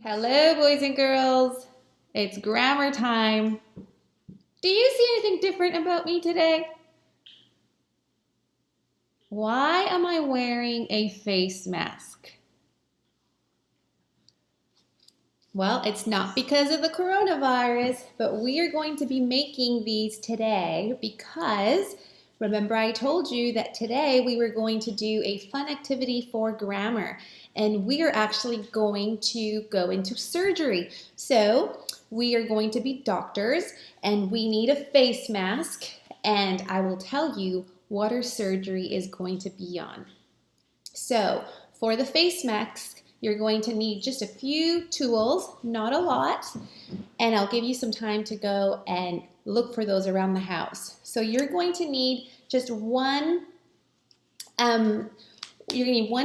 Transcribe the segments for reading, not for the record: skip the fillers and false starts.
Hello, boys and girls. It's grammar time. Do you see anything different about me today? Why am I wearing a face mask? Well, it's not because of the coronavirus, but we are going to be making these today because remember I told you that today we were going to do a fun activity for grammar and we are actually going to go into surgery. So we are going to be doctors and we need a face mask and I will tell you what our surgery is going to be on. So for the face mask, you're going to need just a few tools, not a lot, and I'll give you some time to go and look for those around the house. So you're going to need just one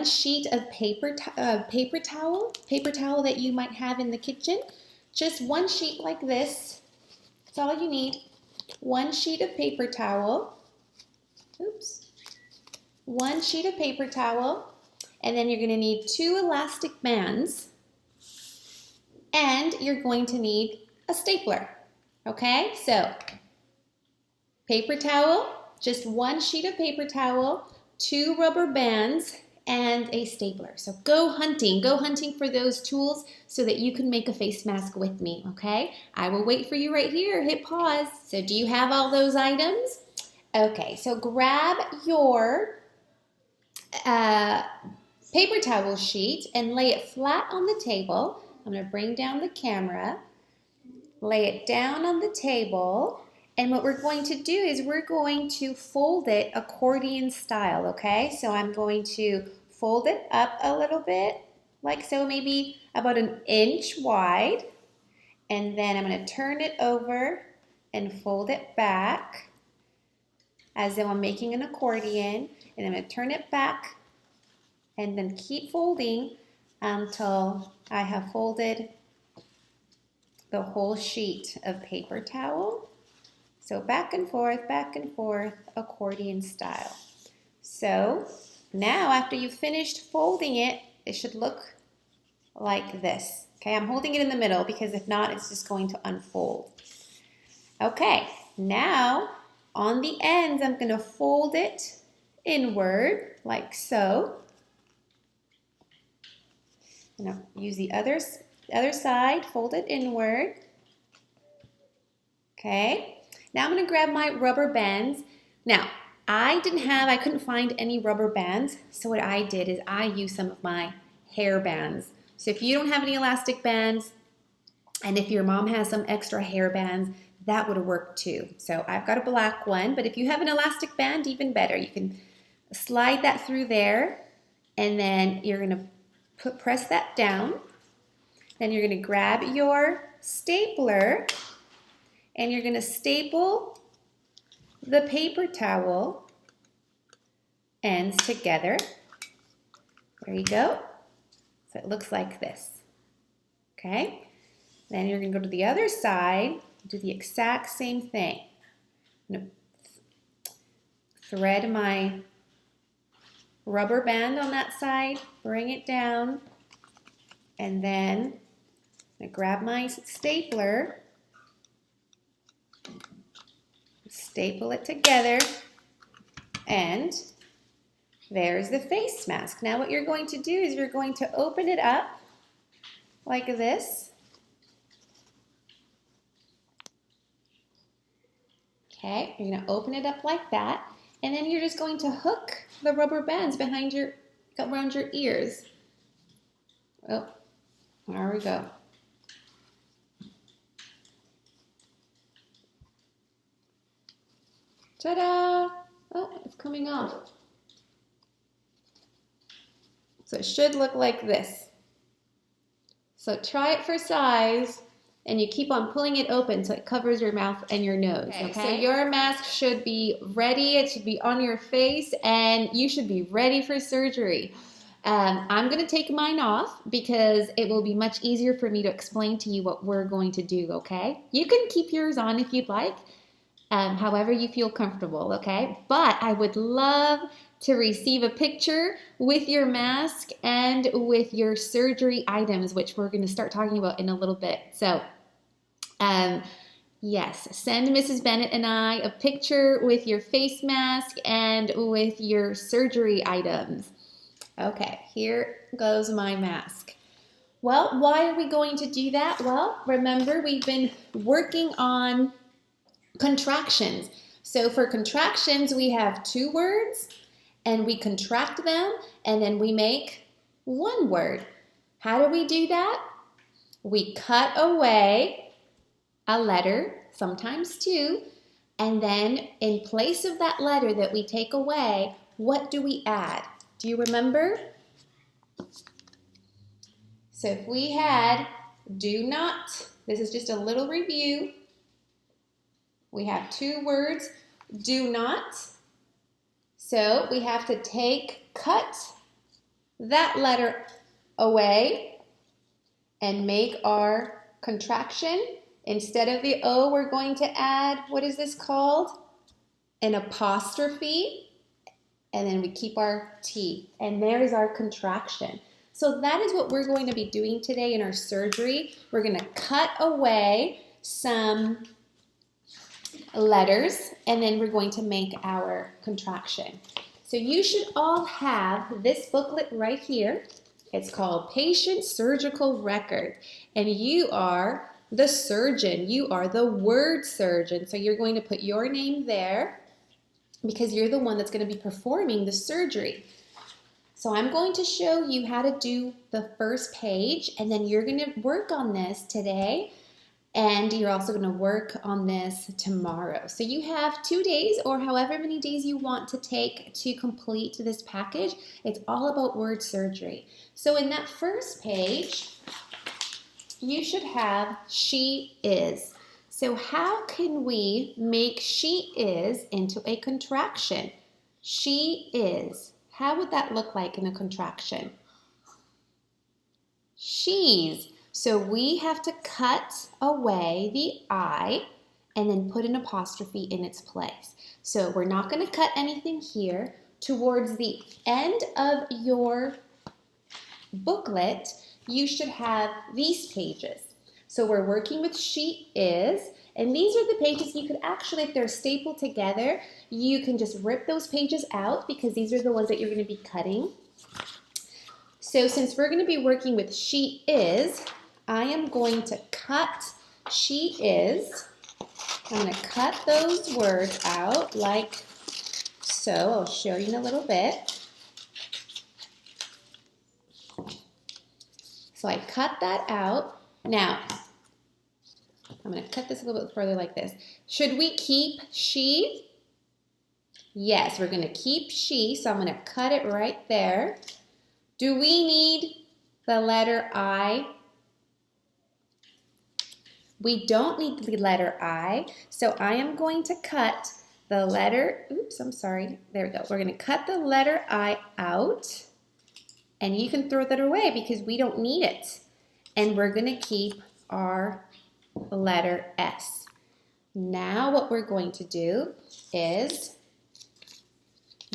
sheet of paper towel that you might have in the kitchen. Just one sheet like this. That's all you need. One sheet of paper towel. Oops. One sheet of paper towel. And then you're going to need 2 elastic bands. And you're going to need a stapler. Okay? So, paper towel, just one sheet of paper towel, 2 rubber bands, and a stapler. So go hunting for those tools so that you can make a face mask with me, okay? I will wait for you right here, hit pause. So do you have all those items? Okay, so grab your paper towel sheet and lay it flat on the table. I'm gonna bring down the camera, lay it down on the table, and what we're going to do is we're going to fold it accordion style, okay? So I'm going to fold it up a little bit, like so, maybe about 1 inch wide. And then I'm gonna turn it over and fold it back as though I'm making an accordion. And I'm gonna turn it back and then keep folding until I have folded the whole sheet of paper towel. So back and forth, accordion style. So now after you've finished folding it, it should look like this. Okay, I'm holding it in the middle because if not, it's just going to unfold. Okay, now on the ends, I'm going to fold it inward like so. I'm going to use the other side, fold it inward. Okay. Now I'm going to grab my rubber bands. Now, I couldn't find any rubber bands, so what I did is I used some of my hair bands. So if you don't have any elastic bands, and if your mom has some extra hair bands, that would have worked too. So I've got a black one, but if you have an elastic band, even better. You can slide that through there, and then you're going to press that down. Then you're going to grab your stapler, and you're going to staple the paper towel ends together. There you go. So it looks like this. Okay. Then you're going to go to the other side, do the exact same thing. I'm going to thread my rubber band on that side, bring it down, and then I'm going to grab my stapler, staple it together, and there's the face mask. Now what you're going to do is you're going to open it up like this. Okay, you're going to open it up like that, and then you're just going to hook the rubber bands around your ears. Oh, there we go. Ta-da! Oh, it's coming off. So it should look like this. So try it for size, and you keep on pulling it open so it covers your mouth and your nose, okay? So your mask should be ready, it should be on your face, and you should be ready for surgery. I'm going to take mine off because it will be much easier for me to explain to you what we're going to do, okay? You can keep yours on if you'd like. However you feel comfortable, okay? But I would love to receive a picture with your mask and with your surgery items, which we're going to start talking about in a little bit. So, yes, send Mrs. Bennett and I a picture with your face mask and with your surgery items. Okay, here goes my mask. Well, why are we going to do that? Well, remember, we've been working on contractions. So for contractions, we have 2 words, and we contract them, and then we make 1 word. How do we do that? We cut away a letter, sometimes 2, and then in place of that letter that we take away, what do we add? Do you remember? So if we had do not, this is just a little review. We have 2 words, do not. So we have to cut that letter away and make our contraction. Instead of the O, we're going to add, what is this called? An apostrophe. And then we keep our T. And there's our contraction. So that is what we're going to be doing today in our surgery. We're going to cut away some letters, and then we're going to make our contraction. So you should all have this booklet right here. It's called Patient Surgical Record, and you are the surgeon. You are the word surgeon. So you're going to put your name there because you're the one that's going to be performing the surgery. So I'm going to show you how to do the first page, and then you're going to work on this today. And you're also going to work on this tomorrow. So you have 2 days or however many days you want to take to complete this package. It's all about word surgery. So in that first page, you should have she is. So how can we make she is into a contraction? She is. How would that look like in a contraction? She's. So we have to cut away the I and then put an apostrophe in its place. So we're not going to cut anything here. Towards the end of your booklet, you should have these pages. So we're working with she is, and these are the pages you could actually, if they're stapled together, you can just rip those pages out because these are the ones that you're going to be cutting. So since we're going to be working with she is, I am going to cut she is. I'm going to cut those words out like so. I'll show you in a little bit. So I cut that out. Now, I'm going to cut this a little bit further like this. Should we keep she? Yes, we're going to keep she. So I'm going to cut it right there. Do we need the letter I? We don't need the letter I, so I am going to cut the letter, there we go. We're going to cut the letter I out, and you can throw that away because we don't need it. And we're going to keep our letter S. Now what we're going to do is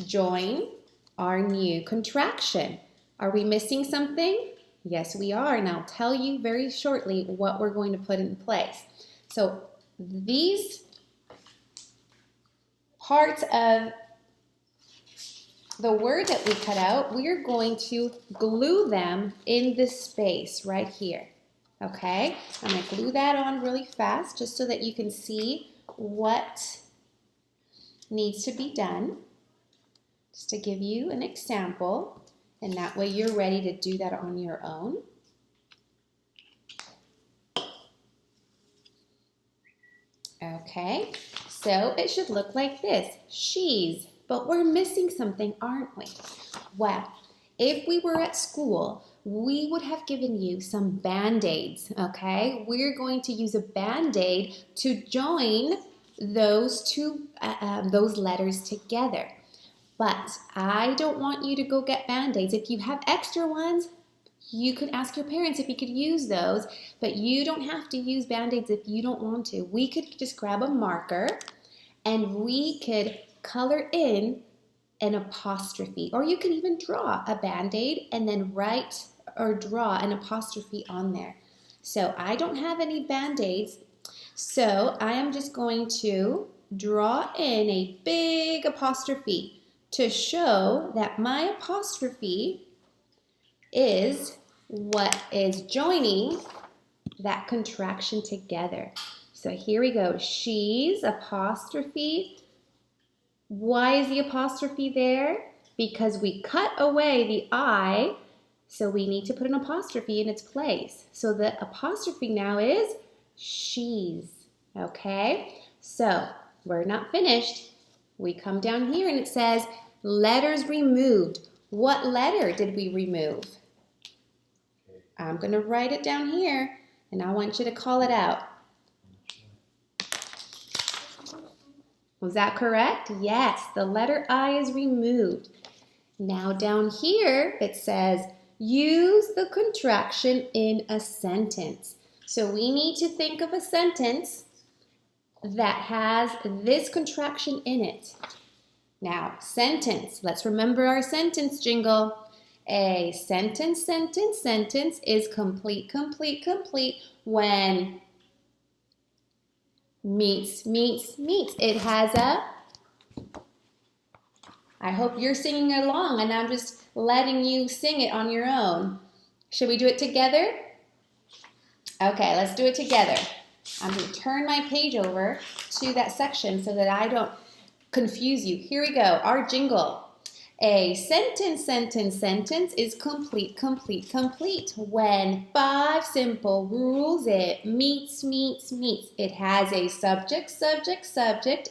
join our new contraction. Are we missing something? Yes, we are, and I'll tell you very shortly what we're going to put in place. So these parts of the word that we cut out, we're going to glue them in this space right here, okay? I'm going to glue that on really fast just so that you can see what needs to be done, just to give you an example. And that way you're ready to do that on your own. Okay, so it should look like this. She's, but we're missing something, aren't we? Well, if we were at school, we would have given you some Band-Aids, okay? We're going to use a Band-Aid to join those those letters together. But I don't want you to go get Band-Aids. If you have extra ones, you could ask your parents if you could use those, but you don't have to use Band-Aids if you don't want to. We could just grab a marker and we could color in an apostrophe, or you can even draw a Band-Aid and then write or draw an apostrophe on there. So I don't have any Band-Aids, so I am just going to draw in a big apostrophe to show that my apostrophe is what is joining that contraction together. So here we go. She's apostrophe. Why is the apostrophe there? Because we cut away the I, so we need to put an apostrophe in its place. So the apostrophe now is she's. Okay? So we're not finished. We come down here and it says letters removed. What letter did we remove? I'm going to write it down here and I want you to call it out. Was that correct? Yes, the letter I is removed. Now down here it says use the contraction in a sentence. So we need to think of a sentence that has this contraction in it. Now, sentence. Let's remember our sentence jingle. A sentence is complete when meets. It has a, I hope you're singing along and I'm just letting you sing it on your own. Should we do it together? Okay, let's do it together. I'm going to turn my page over to that section so that I don't confuse you. Here we go, our jingle. A sentence is complete when 5 simple rules it meets. It has a subject,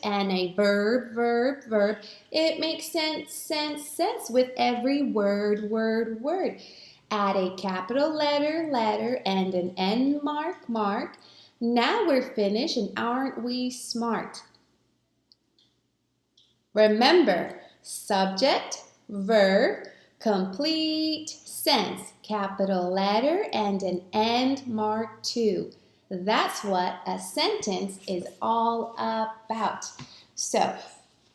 and a verb. It makes sense with every word. Add a capital letter, and an end mark. Now we're finished, and aren't we smart? Remember, subject, verb, complete sense, capital letter, and an end mark too. That's what a sentence is all about. So,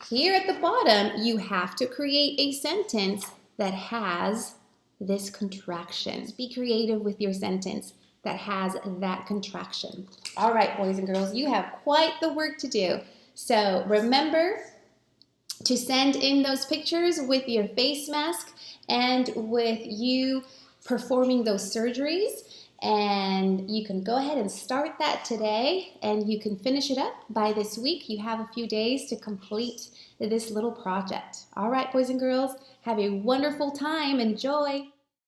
here at the bottom, you have to create a sentence that has this contraction. Be creative with your sentence that has that contraction. All right, boys and girls, you have quite the work to do. So remember to send in those pictures with your face mask and with you performing those surgeries. And you can go ahead and start that today and you can finish it up by this week. You have a few days to complete this little project. All right, boys and girls, have a wonderful time. Enjoy.